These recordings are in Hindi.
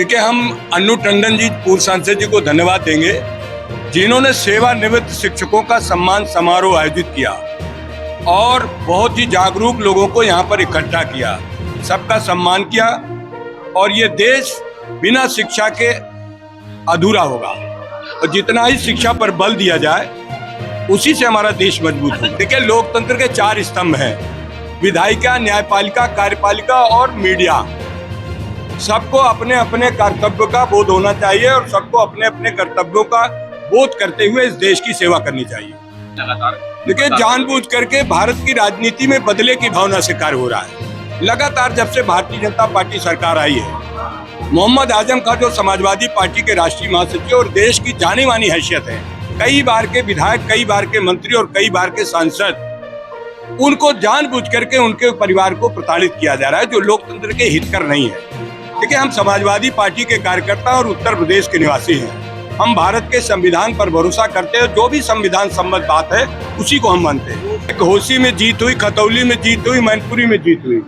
क्योंकि हम अन्नू टंडन जी पूर्व सांसद जी को धन्यवाद देंगे जिन्होंने सेवानिवृत्त शिक्षकों का सम्मान समारोह आयोजित किया और बहुत ही जागरूक लोगों को यहाँ पर इकट्ठा किया, सबका सम्मान किया। और ये देश बिना शिक्षा के अधूरा होगा और जितना ही शिक्षा पर बल दिया जाए उसी से हमारा देश मजबूत होगा। देखिए, लोकतंत्र के 4 स्तंभ हैं: विधायिका, न्यायपालिका, कार्यपालिका और मीडिया। सबको अपने अपने कर्तव्य का बोध होना चाहिए और सबको अपने अपने कर्तव्यों का बोध करते हुए इस देश की सेवा करनी चाहिए। देखिए, जानबूझ करके भारत की राजनीति में बदले की भावना से कार्य हो रहा है। लगातार जब से भारतीय जनता पार्टी सरकार आई है, मोहम्मद आजम का जो समाजवादी पार्टी के राष्ट्रीय महासचिव और देश की जानी मानी हैसियत है, कई बार के विधायक, कई बार के मंत्री और कई बार के सांसद, उनको जानबूझ करके उनके परिवार को प्रताड़ित किया जा रहा है, जो लोकतंत्र के हितकर नहीं है। देखिए, हम समाजवादी पार्टी के कार्यकर्ता और उत्तर प्रदेश के निवासी हैं। हम भारत के संविधान पर भरोसा करते हैं, जो भी संविधान सम्मत बात है उसी को हम मानते हैं। घोसी में जीत हुई, खतौली में जीत हुई, मैनपुरी में जीत हुई।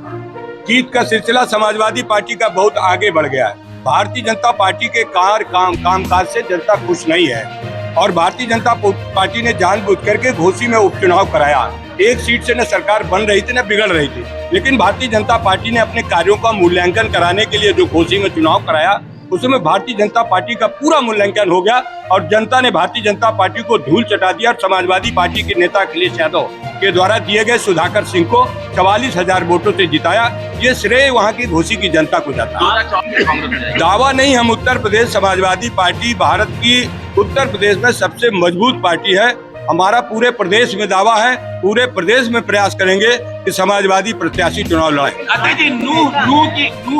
जीत का सिलसिला समाजवादी पार्टी का बहुत आगे बढ़ गया है। भारतीय जनता पार्टी के कामकाज से जनता खुश नहीं है और भारतीय जनता पार्टी ने जानबूझ करके घोसी में उपचुनाव कराया। एक सीट से न सरकार बन रही थी न बिगड़ रही थी, लेकिन भारतीय जनता पार्टी ने अपने कार्यों का मूल्यांकन कराने के लिए जो घोसी में चुनाव कराया, उसमें भारतीय जनता पार्टी का पूरा मूल्यांकन हो गया और जनता ने भारतीय जनता पार्टी को धूल चटा दिया। और समाजवादी पार्टी के नेता अखिलेश यादव के द्वारा दिए गए सुधाकर सिंह को 44,000 वोटों से जिताया। ये श्रेय वहाँ की घोसी की जनता को जाता है। दावा नहीं, हम उत्तर प्रदेश समाजवादी पार्टी भारत की उत्तर प्रदेश में सबसे मजबूत पार्टी है। हमारा पूरे प्रदेश में दावा है, पूरे प्रदेश में प्रयास करेंगे कि समाजवादी प्रत्याशी चुनाव लड़े। नूह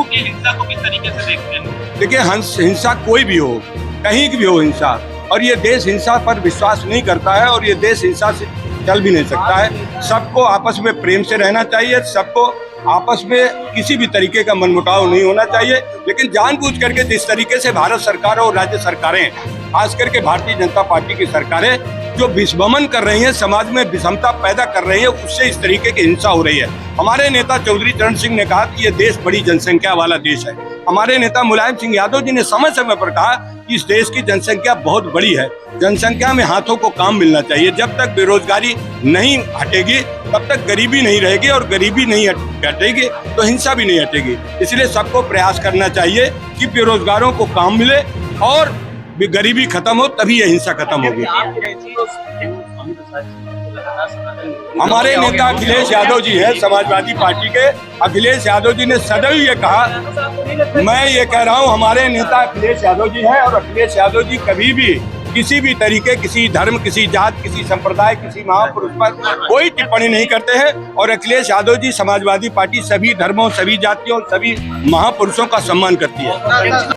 की हिंसा को किस तरीके से देखते हैं? देखिए, हिंसा कोई भी हो, कहीं की भी हो हिंसा, और ये देश हिंसा पर विश्वास नहीं करता है और ये देश हिंसा से चल भी नहीं सकता है। सबको आपस में प्रेम से रहना चाहिए, सबको आपस में किसी भी तरीके का मनमुटाव नहीं होना चाहिए। लेकिन जानबूझ करके जिस तरीके से भारत सरकार और राज्य सरकारें, खास करके भारतीय जनता पार्टी की सरकारें जो विस्मन कर रही हैं, समाज में विषमता पैदा कर रही है, उससे इस तरीके की हिंसा हो रही है। हमारे नेता चौधरी चरण सिंह ने कहा कि ये देश बड़ी जनसंख्या वाला देश है। हमारे नेता मुलायम सिंह यादव जी ने समय समय पर कहा कि इस देश की जनसंख्या बहुत बड़ी है, जनसंख्या में हाथों को काम मिलना चाहिए। जब तक बेरोजगारी नहीं हटेगी तब तक गरीबी नहीं रहेगी और गरीबी नहीं हटेगी तो हिंसा भी नहीं हटेगी। इसलिए सबको प्रयास करना चाहिए कि बेरोजगारों को काम मिले और गरीबी खत्म हो, तभी यह हिंसा खत्म होगी। हमारे नेता अखिलेश यादव जी हैं, समाजवादी पार्टी के। अखिलेश यादव जी ने सदैव ये कहा, मैं ये कह रहा हूँ, हमारे नेता अखिलेश यादव जी हैं और अखिलेश यादव जी कभी भी किसी भी तरीके, किसी धर्म, किसी जात, किसी संप्रदाय, किसी महापुरुष पर कोई टिप्पणी नहीं करते हैं। और अखिलेश यादव जी समाजवादी पार्टी सभी धर्मों, सभी जातियों, सभी महापुरुषों का सम्मान करती है।